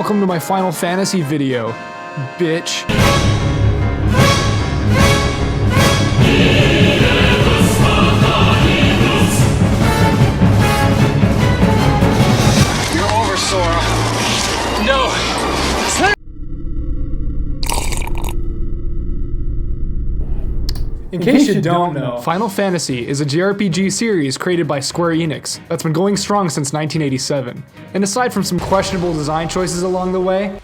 welcome to my Final Fantasy video, bitch. You're over, Sora. No! In case you don't know, Final Fantasy is a JRPG series created by Square Enix that's been going strong since 1987. And aside from some questionable design choices along the way,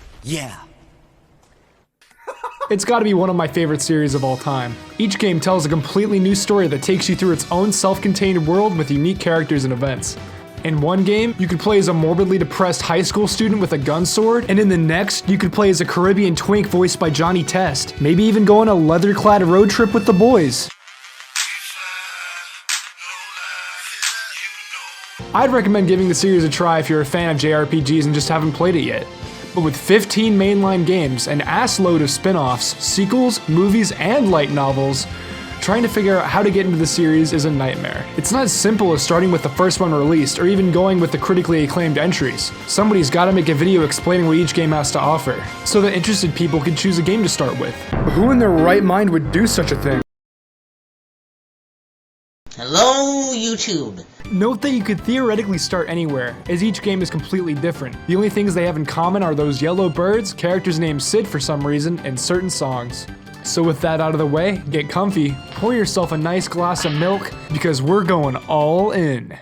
it's gotta be one of my favorite series of all time. Each game tells a completely new story that takes you through its own self-contained world with unique characters and events. In one game, you could play as a morbidly depressed high school student with a gun sword, and in the next, you could play as a Caribbean twink voiced by Johnny Test. Maybe even go on a leather-clad road trip with the boys. I'd recommend giving the series a try if you're a fan of JRPGs and just haven't played it yet. But with 15 mainline games, an ass-load of spin-offs, sequels, movies, and light novels, trying to figure out how to get into the series is a nightmare. It's not as simple as starting with the first one released, or even going with the critically acclaimed entries. Somebody's gotta make a video explaining what each game has to offer, so that interested people can choose a game to start with. But who in their right mind would do such a thing? Hello, YouTube! Note that you could theoretically start anywhere, as each game is completely different. The only things they have in common are those yellow birds, characters named Sid for some reason, and certain songs. So with that out of the way, get comfy, pour yourself a nice glass of milk, because we're going all in.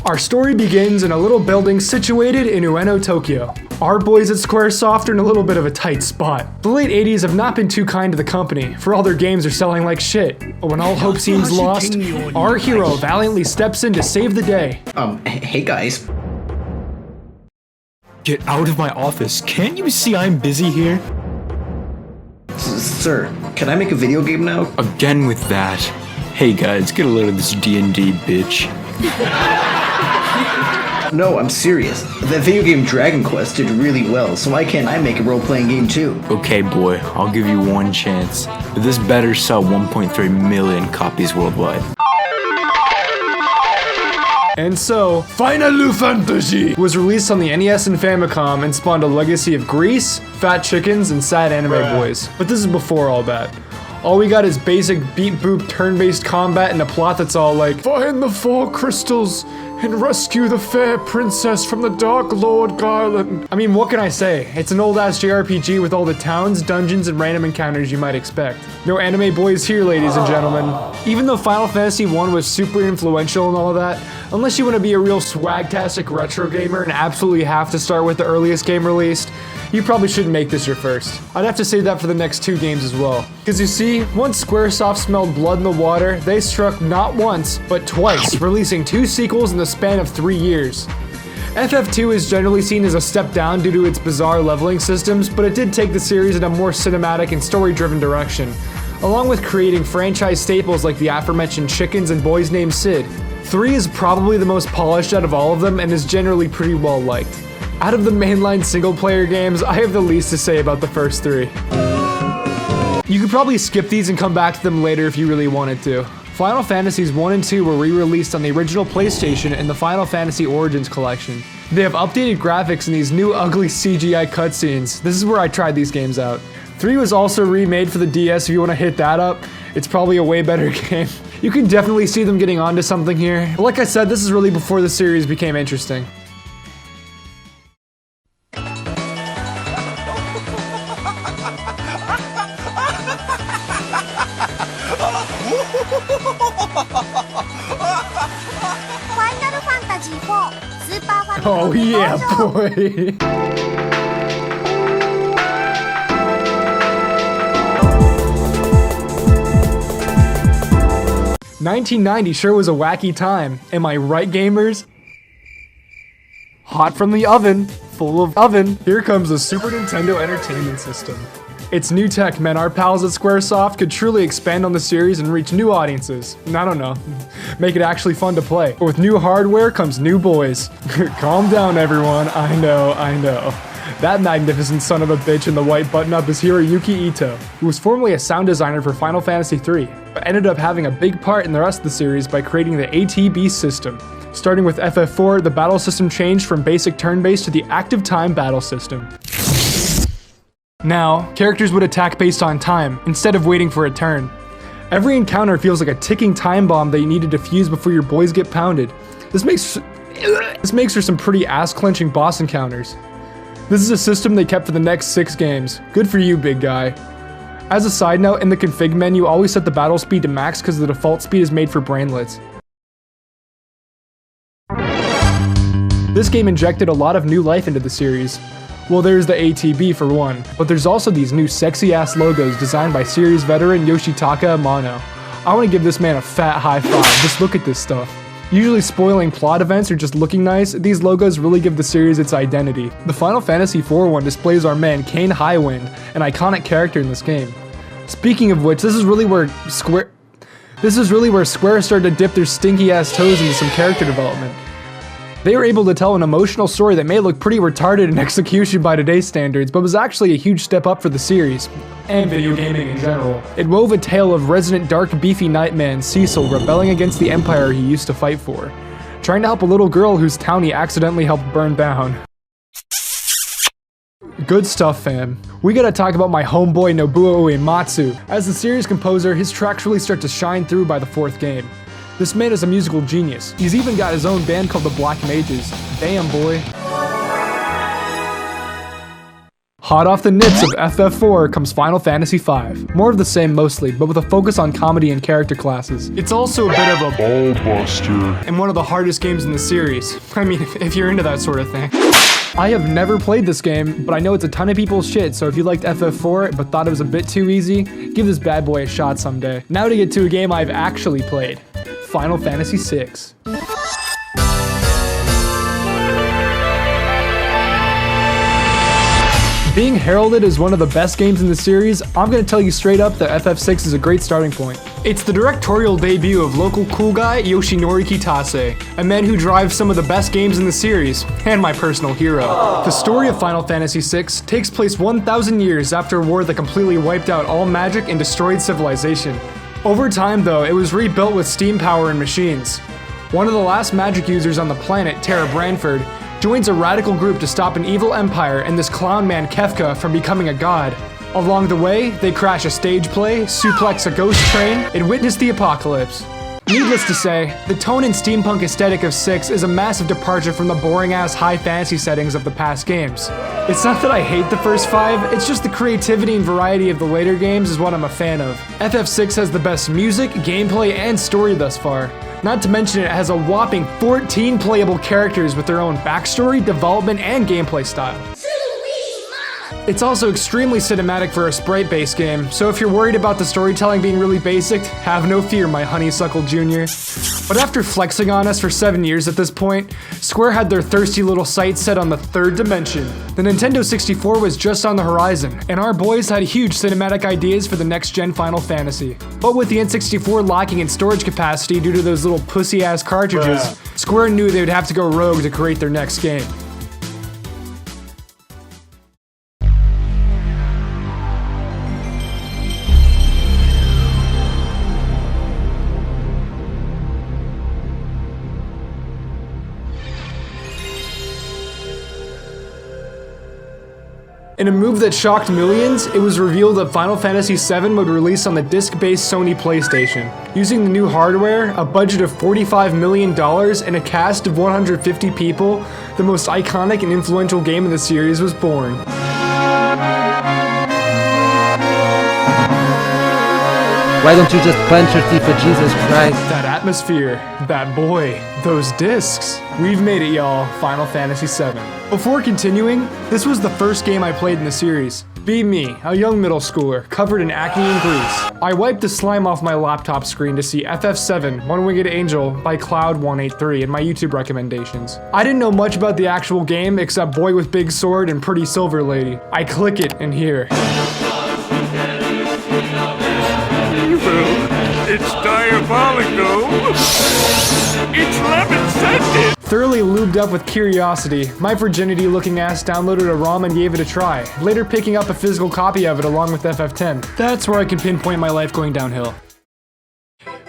Our story begins in a little building situated in Ueno, Tokyo. Our boys at Squaresoft are in a little bit of a tight spot. The late 80s have not been too kind to the company, for all their games are selling like shit. But when all hope seems lost, our hero valiantly steps in to save the day. Hey guys. Get out of my office. Can't you see I'm busy here? Sir, can I make a video game now? Again with that. Hey guys, get a load of this D&D, bitch. No, I'm serious. That video game Dragon Quest did really well, so why can't I make a role-playing game too? Okay boy, I'll give you one chance. But this better sell 1.3 million copies worldwide. And so, Final Fantasy was released on the NES and Famicom and spawned a legacy of Grease, fat chickens, and sad anime boys. But this is before all that. All we got is basic beat-boop turn-based combat and a plot that's all like, find the 4 crystals and rescue the fair princess from the Dark Lord Garland. I mean, what can I say? It's an old-ass JRPG with all the towns, dungeons, and random encounters you might expect. No anime boys here, ladies and gentlemen. Even though Final Fantasy 1 was super influential and all that, unless you want to be a real swagtastic retro gamer and absolutely have to start with the earliest game released, you probably shouldn't make this your first. I'd have to say that for the next 2 games as well. Cause you see, once Squaresoft smelled blood in the water, they struck not once, but twice, releasing 2 sequels in the span of 3 years. FF2 is generally seen as a step down due to its bizarre leveling systems, but it did take the series in a more cinematic and story-driven direction, along with creating franchise staples like the aforementioned chickens and boys named Sid. 3 is probably the most polished out of all of them and is generally pretty well liked. Out of the mainline single-player games, I have the least to say about the first 3. You could probably skip these and come back to them later if you really wanted to. Final Fantasies 1 and 2 were re-released on the original PlayStation in the Final Fantasy Origins collection. They have updated graphics in these new ugly CGI cutscenes. This is where I tried these games out. 3 was also remade for the DS if you want to hit that up. It's probably a way better game. You can definitely see them getting onto something here. But like I said, this is really before the series became interesting. Oh yeah, boy! 1990 sure was a wacky time. Am I right, gamers? Hot from the oven, full of oven. Here comes the Super Nintendo Entertainment System. It's new tech, man. Our pals at Squaresoft could truly expand on the series and reach new audiences. I don't know, make it actually fun to play. But with new hardware comes new boys. Calm down, everyone. I know. That magnificent son of a bitch in the white button-up is Hiroyuki Ito, who was formerly a sound designer for Final Fantasy III, but ended up having a big part in the rest of the series by creating the ATB system. Starting with FF4, the battle system changed from basic turn-based to the active time battle system. Now, characters would attack based on time, instead of waiting for a turn. Every encounter feels like a ticking time bomb that you need to defuse before your boys get pounded. This makes for some pretty ass-clenching boss encounters. This is a system they kept for the next 6 games. Good for you, big guy. As a side note, in the config menu, always set the battle speed to max because the default speed is made for brainlets. This game injected a lot of new life into the series. Well, there's the ATB for one, but there's also these new sexy-ass logos designed by series veteran Yoshitaka Amano. I want to give this man a fat high five, just look at this stuff. Usually spoiling plot events or just looking nice, these logos really give the series its identity. The Final Fantasy IV one displays our man Kane Highwind, an iconic character in this game. Speaking of which, this is really where Square started to dip their stinky-ass toes into some character development. They were able to tell an emotional story that may look pretty retarded in execution by today's standards, but was actually a huge step up for the series, and video gaming in general. It wove a tale of resident dark beefy nightman Cecil rebelling against the empire he used to fight for, trying to help a little girl whose town he accidentally helped burn down. Good stuff, fam. We gotta talk about my homeboy Nobuo Uematsu. As the series composer, his tracks really start to shine through by the 4th game. This man is a musical genius. He's even got his own band called the Black Mages. Damn, boy. Hot off the nips of FF4 comes Final Fantasy V. More of the same mostly, but with a focus on comedy and character classes. It's also a bit of a ballbuster, and one of the hardest games in the series. I mean, if you're into that sort of thing. I have never played this game, but I know it's a ton of people's shit, so if you liked FF4 but thought it was a bit too easy, give this bad boy a shot someday. Now to get to a game I've actually played. Final Fantasy VI. Being heralded as one of the best games in the series, I'm gonna tell you straight up that FF6 is a great starting point. It's the directorial debut of local cool guy Yoshinori Kitase, a man who drives some of the best games in the series, and my personal hero. The story of Final Fantasy VI takes place 1,000 years after a war that completely wiped out all magic and destroyed civilization. Over time, though, it was rebuilt with steam power and machines. One of the last magic users on the planet, Tara Branford, joins a radical group to stop an evil empire and this clown man Kefka from becoming a god. Along the way, they crash a stage play, suplex a ghost train, and witness the apocalypse. Needless to say, the tone and steampunk aesthetic of 6 is a massive departure from the boring-ass high fantasy settings of the past games. It's not that I hate the first 5, it's just the creativity and variety of the later games is what I'm a fan of. FF6 has the best music, gameplay, and story thus far. Not to mention it has a whopping 14 playable characters with their own backstory, development, and gameplay style. It's also extremely cinematic for a sprite-based game, so if you're worried about the storytelling being really basic, have no fear, my honeysuckle junior. But after flexing on us for 7 years at this point, Square had their thirsty little sights set on the 3rd dimension. The Nintendo 64 was just on the horizon, and our boys had huge cinematic ideas for the next-gen Final Fantasy. But with the N64 lacking in storage capacity due to those little pussy-ass cartridges, Square knew they would have to go rogue to create their next game. In a move that shocked millions, it was revealed that Final Fantasy VII would release on the disc-based Sony PlayStation. Using the new hardware, a budget of $45 million, and a cast of 150 people, the most iconic and influential game in the series was born. Why don't you just punch your teeth for Jesus Christ? That atmosphere, that boy, those discs. We've made it, y'all. Final Fantasy VII. Before continuing, this was the first game I played in the series. Be me, a young middle schooler, covered in acne and grease. I wiped the slime off my laptop screen to see FF7, One Winged Angel by Cloud183 in my YouTube recommendations. I didn't know much about the actual game except boy with big sword and pretty silver lady. I click it and hear. It's diabolical. It's lemon scented. Thoroughly lubed up with curiosity, my virginity-looking ass downloaded a ROM and gave it a try, later picking up a physical copy of it along with FF10. That's where I can pinpoint my life going downhill.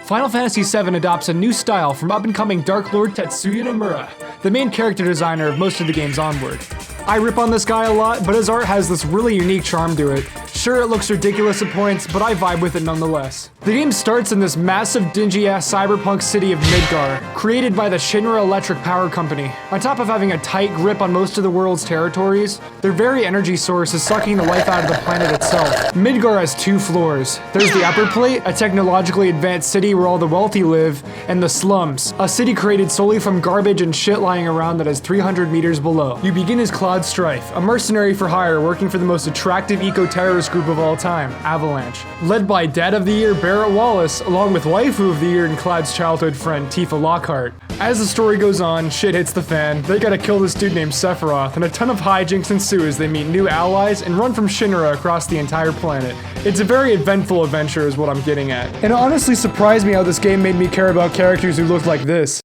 Final Fantasy VII adopts a new style from up-and-coming Dark Lord Tetsuya Nomura, the main character designer of most of the games onward. I rip on this guy a lot, but his art has this really unique charm to it. Sure, it looks ridiculous at points, but I vibe with it nonetheless. The game starts in this massive, dingy-ass cyberpunk city of Midgar, created by the Shinra Electric Power Company. On top of having a tight grip on most of the world's territories, their very energy source is sucking the life out of the planet itself. Midgar has 2 floors. There's the upper plate, a technologically advanced city where all the wealthy live, and the slums, a city created solely from garbage and shit lying around that is 300 meters below. You begin as Cloud Strife, a mercenary for hire working for the most attractive eco-terrorist group of all time, Avalanche. Led by Dad of the Year Barrett Wallace, along with Waifu of the Year and Cloud's childhood friend Tifa Lockhart. As the story goes on, shit hits the fan, they gotta kill this dude named Sephiroth, and a ton of hijinks ensue as they meet new allies and run from Shinra across the entire planet. It's a very eventful adventure is what I'm getting at. And it honestly surprised me how this game made me care about characters who looked like this.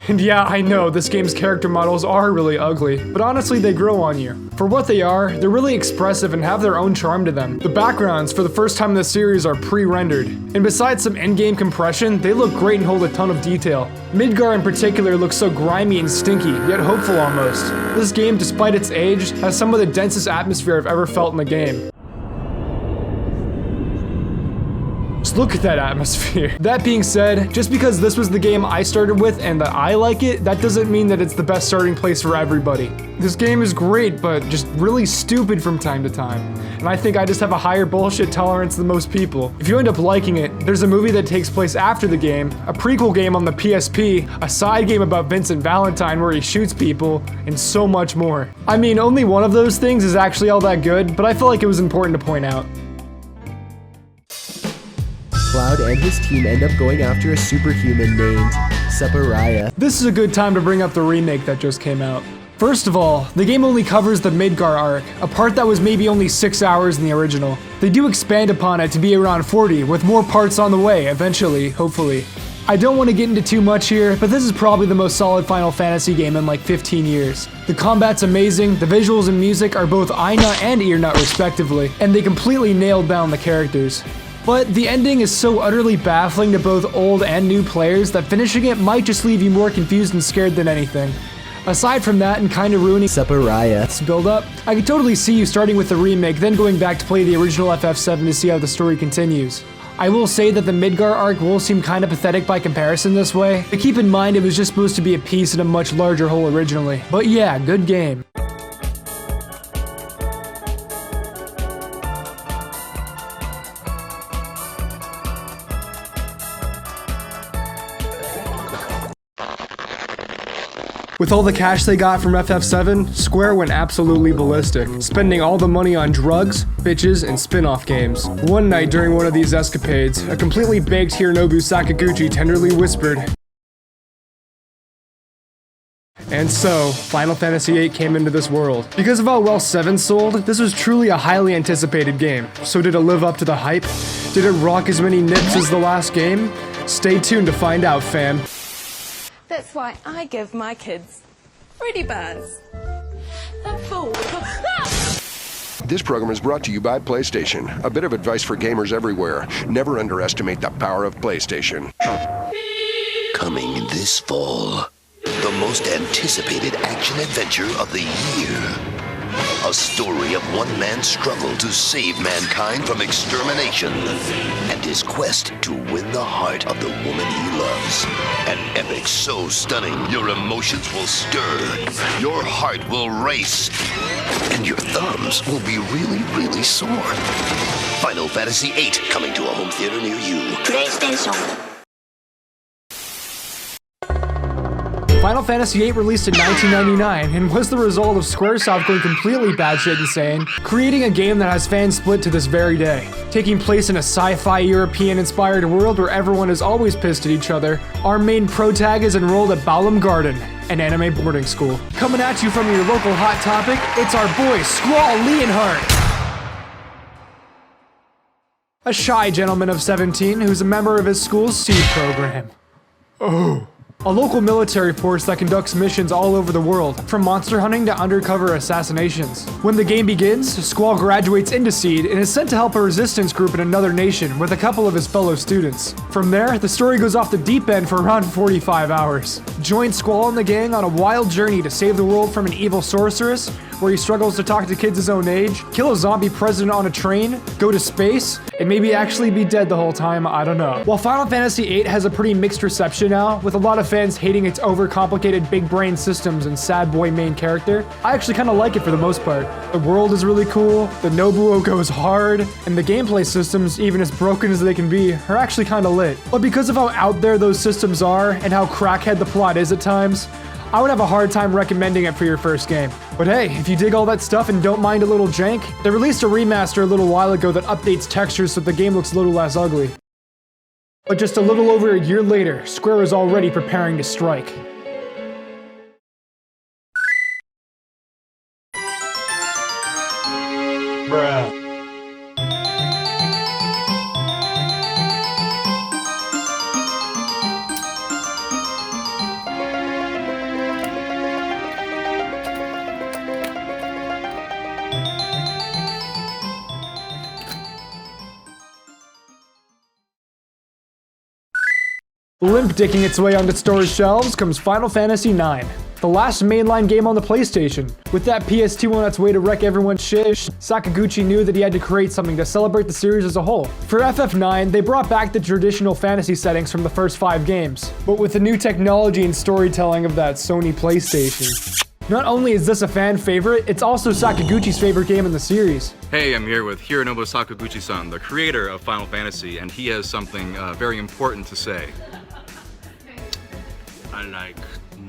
And yeah, I know, this game's character models are really ugly, but honestly they grow on you. For what they are, they're really expressive and have their own charm to them. The backgrounds, for the first time in the series, are pre-rendered. And besides some in-game compression, they look great and hold a ton of detail. Midgar in particular looks so grimy and stinky, yet hopeful almost. This game, despite its age, has some of the densest atmosphere I've ever felt in the game. Just look at that atmosphere. That being said, just because this was the game I started with and that I like it, that doesn't mean that it's the best starting place for everybody. This game is great, but just really stupid from time to time. And I think I just have a higher bullshit tolerance than most people. If you end up liking it, there's a movie that takes place after the game, a prequel game on the PSP, a side game about Vincent Valentine where he shoots people, and so much more. I mean, only one of those things is actually all that good, but I feel like it was important to point out. Cloud and his team end up going after a superhuman named Sephiroth. This is a good time to bring up the remake that just came out. First of all, the game only covers the Midgar arc, a part that was maybe only 6 hours in the original. They do expand upon it to be around 40, with more parts on the way, eventually, hopefully. I don't want to get into too much here, but this is probably the most solid Final Fantasy game in like 15 years. The combat's amazing, the visuals and music are both eye nut and ear nut respectively, and they completely nailed down the characters. But the ending is so utterly baffling to both old and new players that finishing it might just leave you more confused and scared than anything. Aside from that and kinda ruining Sephiroth's build up, I could totally see you starting with the remake, then going back to play the original FF7 to see how the story continues. I will say that the Midgar arc will seem kinda pathetic by comparison this way, but keep in mind it was just supposed to be a piece in a much larger whole originally. But yeah, good game. With all the cash they got from FF7, Square went absolutely ballistic, spending all the money on drugs, bitches, and spin-off games. One night during one of these escapades, a completely baked Hironobu Sakaguchi tenderly whispered, and so, Final Fantasy VIII came into this world. Because of how well 7 sold, this was truly a highly anticipated game. So did it live up to the hype? Did it rock as many nips as the last game? Stay tuned to find out, fam. That's why I give my kids Freddy bars. They're full. This program is brought to you by PlayStation. A bit of advice for gamers everywhere. Never underestimate the power of PlayStation. Coming this fall, the most anticipated action-adventure of the year. A story of one man's struggle to save mankind from extermination and his quest to win the heart of the woman he loves. An epic so stunning your emotions will stir, your heart will race, and your thumbs will be really, really sore. Final Fantasy VIII coming to a home theater near you. PlayStation. Final Fantasy VIII released in 1999 and was the result of Squaresoft going completely batshit insane, creating a game that has fans split to this very day. Taking place in a sci-fi European-inspired world where everyone is always pissed at each other, our main protag is enrolled at Balam Garden, an anime boarding school. Coming at you from your local Hot Topic, it's our boy Squall Leonhardt, a shy gentleman of 17 who's a member of his school's seed program. Oh. a local military force that conducts missions all over the world, from monster hunting to undercover assassinations. When the game begins, Squall graduates into Seed and is sent to help a resistance group in another nation with a couple of his fellow students. From there, the story goes off the deep end for around 45 hours. Join Squall and the gang on a wild journey to save the world from an evil sorceress, where he struggles to talk to kids his own age, kill a zombie president on a train, go to space, and maybe actually be dead the whole time, I don't know. While Final Fantasy VIII has a pretty mixed reception now, with a lot of fans hating its overcomplicated big brain systems and sad boy main character, I actually kind of like it for the most part. The world is really cool, the Nobuo goes hard, and the gameplay systems, even as broken as they can be, are actually kind of lit. But because of how out there those systems are, and how crackhead the plot is at times, I would have a hard time recommending it for your first game. But hey, if you dig all that stuff and don't mind a little jank, they released a remaster a little while ago that updates textures so the game looks a little less ugly. But just a little over a year later, Square is already preparing to strike. Bruh. Limp dicking its way onto stores' shelves comes Final Fantasy IX, the last mainline game on the PlayStation. With that PS2 on its way to wreck everyone's shit, Sakaguchi knew that he had to create something to celebrate the series as a whole. For FF9, they brought back the traditional fantasy settings from the first 5 games, but with the new technology and storytelling of that Sony PlayStation. Not only is this a fan favorite, it's also Sakaguchi's favorite game in the series. Hey, I'm here with Hironobu Sakaguchi-san, the creator of Final Fantasy, and he has something very important to say. I like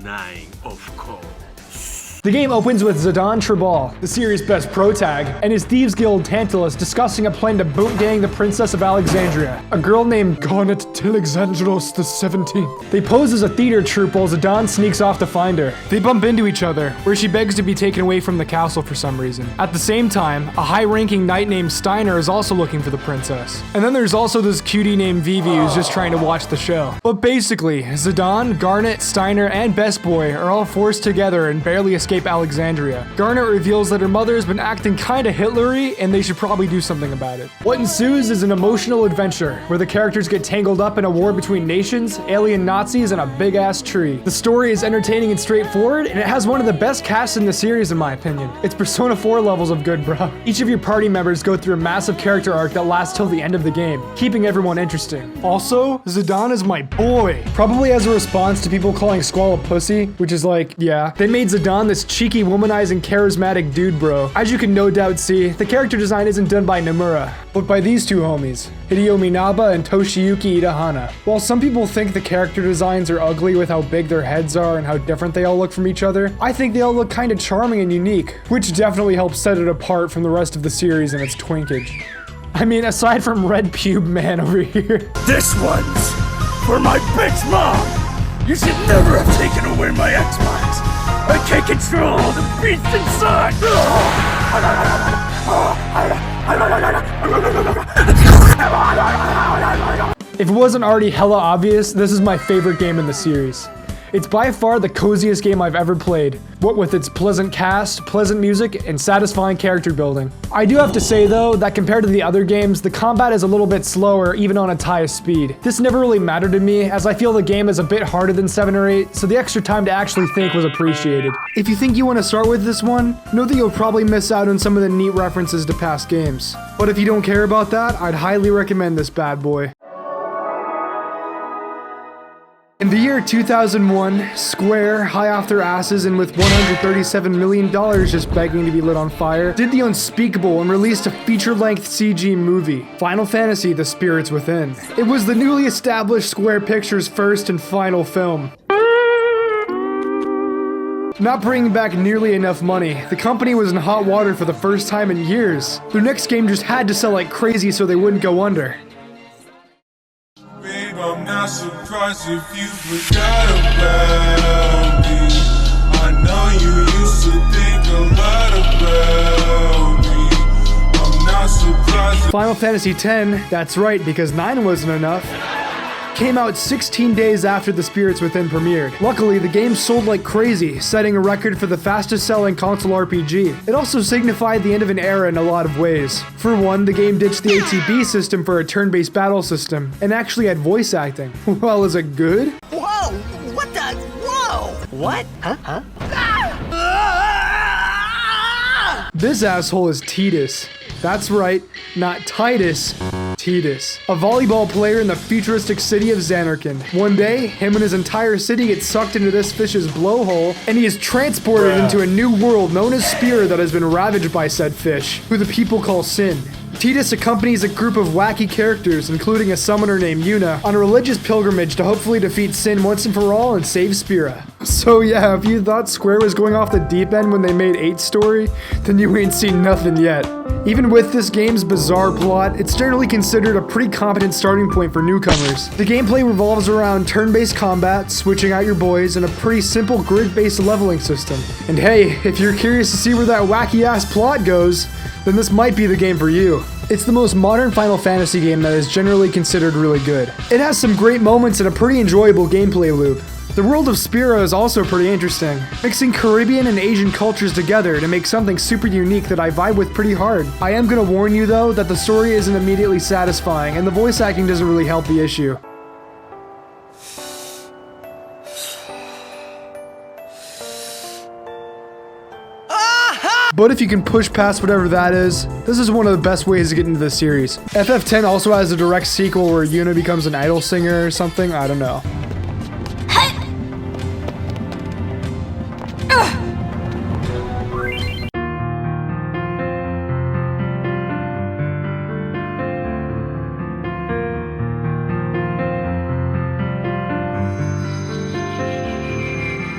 9, of course. The game opens with Zidane Tribal, the series' best pro tag, and his Thieves Guild Tantalus discussing a plan to boot gang the Princess of Alexandria, a girl named Garnet Tilexandros the 17th. They pose as a theater troupe while Zidane sneaks off to find her. They bump into each other, where she begs to be taken away from the castle for some reason. At the same time, a high-ranking knight named Steiner is also looking for the princess. And then there's also this cutie named Vivi who's just trying to watch the show. But basically, Zidane, Garnet, Steiner, and Best Boy are all forced together and barely escape Alexandria. Garnet reveals that her mother has been acting kinda Hitlery and they should probably do something about it. What ensues is an emotional adventure where the characters get tangled up in a war between nations, alien Nazis, and a big ass tree. The story is entertaining and straightforward, and it has one of the best casts in the series in my opinion. It's Persona 4 levels of good, bro. Each of your party members go through a massive character arc that lasts till the end of the game, keeping everyone interesting. Also, Zidane is my boy. Probably as a response to people calling Squall a pussy, which is like, yeah. They made Zidane this cheeky, womanizing, charismatic dude, bro. As you can no doubt see, the character design isn't done by Nomura, but by these two homies, Hideo Minaba and Toshiyuki Idahana. While some people think the character designs are ugly with how big their heads are and how different they all look from each other, I think they all look kinda charming and unique, which definitely helps set it apart from the rest of the series and its twinkage. I mean, aside from Red Pube Man over here. This one's for my bitch mom! You should never have taken away my Xbox! I can't control the beast inside! If it wasn't already hella obvious, this is my favorite game in the series. It's by far the coziest game I've ever played, what with its pleasant cast, pleasant music, and satisfying character building. I do have to say though, that compared to the other games, the combat is a little bit slower even on its highest speed. This never really mattered to me, as I feel the game is a bit harder than 7 or 8, so the extra time to actually think was appreciated. If you think you want to start with this one, know that you'll probably miss out on some of the neat references to past games. But if you don't care about that, I'd highly recommend this bad boy. In the year 2001, Square, high off their asses and with $137 million just begging to be lit on fire, did the unspeakable and released a feature-length CG movie, Final Fantasy: The Spirits Within. It was the newly established Square Pictures' first and final film. Not bringing back nearly enough money, the company was in hot water for the first time in years. Their next game just had to sell like crazy so they wouldn't go under. I'm not surprised if you forgot about me. I know you used to think a lot about me. I'm not surprised. Final Fantasy X, that's right, because 9 wasn't enough, came out 16 days after The Spirits Within premiered. Luckily, the game sold like crazy, setting a record for the fastest selling console RPG. It also signified the end of an era in a lot of ways. For one, the game ditched the ATB system for a turn-based battle system, and actually had voice acting. Well, is it good? Whoa! What the? Whoa! What? Huh? This asshole is Titus. That's right, not Titus. Titus, a volleyball player in the futuristic city of Xanarkand. One day, him and his entire city get sucked into this fish's blowhole, and he is transported into a new world known as Spira that has been ravaged by said fish, who the people call Sin. Titus accompanies a group of wacky characters, including a summoner named Yuna, on a religious pilgrimage to hopefully defeat Sin once and for all and save Spira. So yeah, if you thought Square was going off the deep end when they made 8's story, then you ain't seen nothing yet. Even with this game's bizarre plot, it's generally considered a pretty competent starting point for newcomers. The gameplay revolves around turn-based combat, switching out your boys, and a pretty simple grid-based leveling system. And hey, if you're curious to see where that wacky-ass plot goes, then this might be the game for you. It's the most modern Final Fantasy game that is generally considered really good. It has some great moments and a pretty enjoyable gameplay loop. The world of Spira is also pretty interesting, mixing Caribbean and Asian cultures together to make something super unique that I vibe with pretty hard. I am gonna warn you though that the story isn't immediately satisfying and the voice acting doesn't really help the issue. But if you can push past whatever that is, this is one of the best ways to get into this series. FF10 also has a direct sequel where Yuna becomes an idol singer or something, I don't know.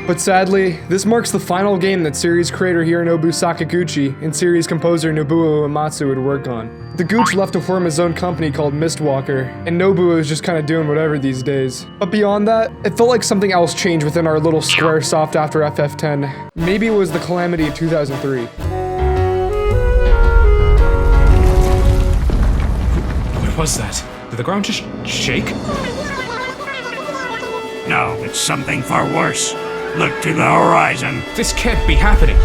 But sadly, this marks the final game that series creator Hironobu Sakaguchi and series composer Nobuo Uematsu would work on. The Gooch left to form his own company called Mistwalker, and Nobuo is just kinda doing whatever these days. But beyond that, it felt like something else changed within our little Squaresoft after FF10. Maybe it was the calamity of 2003. What was that? Did the ground just shake? No, it's something far worse. Look to the horizon. This can't be happening.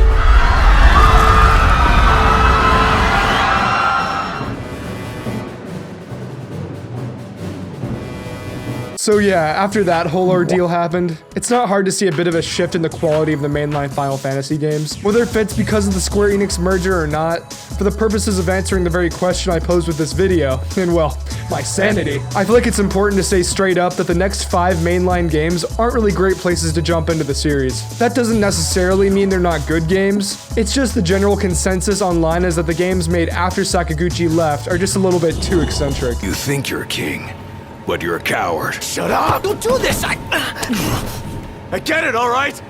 So yeah, after that whole ordeal happened, it's not hard to see a bit of a shift in the quality of the mainline Final Fantasy games. Whether if it's because of the Square Enix merger or not, for the purposes of answering the very question I posed with this video, and well, my sanity, I feel like it's important to say straight up that the next 5 mainline games aren't really great places to jump into the series. That doesn't necessarily mean they're not good games, it's just the general consensus online is that the games made after Sakaguchi left are just a little bit too eccentric. You think you're a king, but you're a coward. Shut up! Don't do this! I get it, alright?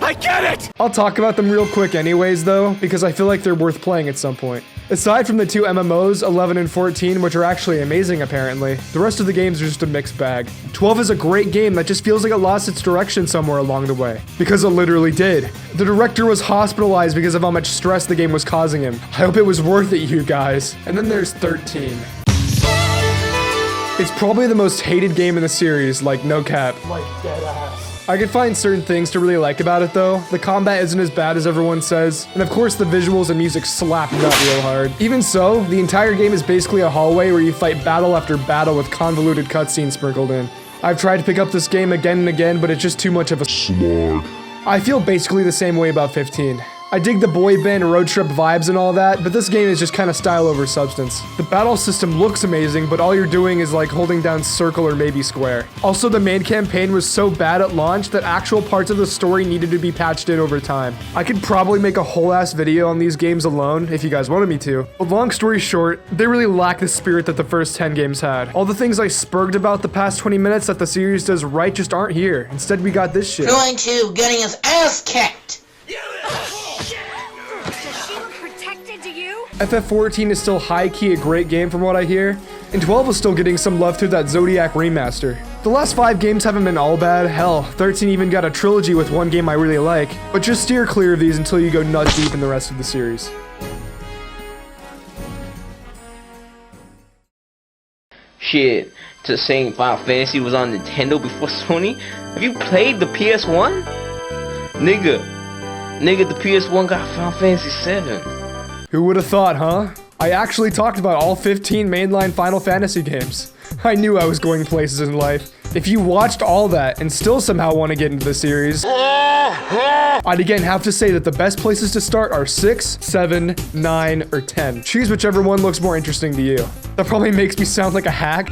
I get it! I'll talk about them real quick anyways though, because I feel like they're worth playing at some point. Aside from the 2 MMOs, 11 and 14, which are actually amazing apparently, the rest of the games are just a mixed bag. 12 is a great game that just feels like it lost its direction somewhere along the way. Because it literally did. The director was hospitalized because of how much stress the game was causing him. I hope it was worth it, you guys. And then there's 13. It's probably the most hated game in the series, like no cap. Like dead ass. I could find certain things to really like about it though. The combat isn't as bad as everyone says, and of course the visuals and music slap nut real hard. Even so, the entire game is basically a hallway where you fight battle after battle with convoluted cutscenes sprinkled in. I've tried to pick up this game again and again, but it's just too much of a slog. I feel basically the same way about 15. I dig the boy band road trip vibes and all that, but this game is just kind of style over substance. The battle system looks amazing, but all you're doing is like holding down circle or maybe square. Also, the main campaign was so bad at launch that actual parts of the story needed to be patched in over time. I could probably make a whole ass video on these games alone if you guys wanted me to. But long story short, they really lack the spirit that the first 10 games had. All the things I spurged about the past 20 minutes that the series does right just aren't here. Instead, we got this shit. Going to getting his ass kicked. FF14 is still high-key a great game from what I hear, and 12 is still getting some love through that Zodiac remaster. The last 5 games haven't been all bad, hell, 13 even got a trilogy with one game I really like, but just steer clear of these until you go nut deep in the rest of the series. shit to saying Final Fantasy was on Nintendo before Sony. Have you played the PS1? Nigga, the PS1 got Final Fantasy 7. Who would have thought, huh? I actually talked about all 15 mainline Final Fantasy games. I knew I was going places in life. If you watched all that and still somehow want to get into the series, I'd again have to say that the best places to start are 6, 7, 9, or 10. Choose whichever one looks more interesting to you. That probably makes me sound like a hack.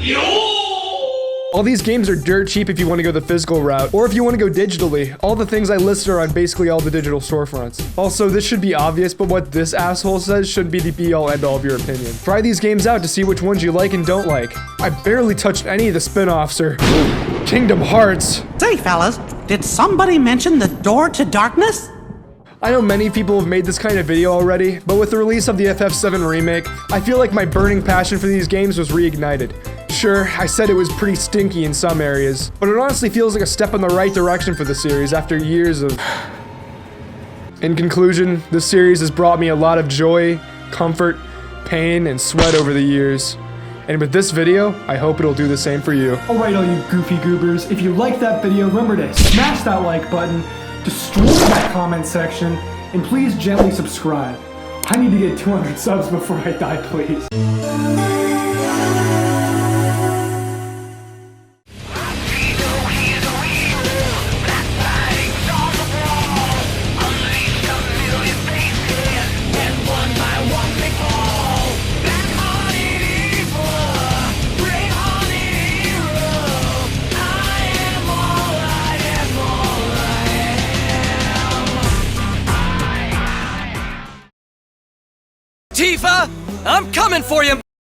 All these games are dirt cheap if you want to go the physical route, or if you want to go digitally. All the things I listed are on basically all the digital storefronts. Also, this should be obvious, but what this asshole says shouldn't be the be-all end-all of your opinion. Try these games out to see which ones you like and don't like. I barely touched any of the spin-offs or Kingdom Hearts. Say, fellas, did somebody mention the door to darkness? I know many people have made this kind of video already, but with the release of the FF7 remake, I feel like my burning passion for these games was reignited. Sure, I said it was pretty stinky in some areas, but it honestly feels like a step in the right direction for the series after years of... In conclusion, this series has brought me a lot of joy, comfort, pain, and sweat over the years. And with this video, I hope it'll do the same for you. Alright, all you goofy goobers, if you liked that video, remember to smash that like button, destroy that comment section, and please gently subscribe. I need to get 200 subs before I die, please. Tifa, I'm coming for you!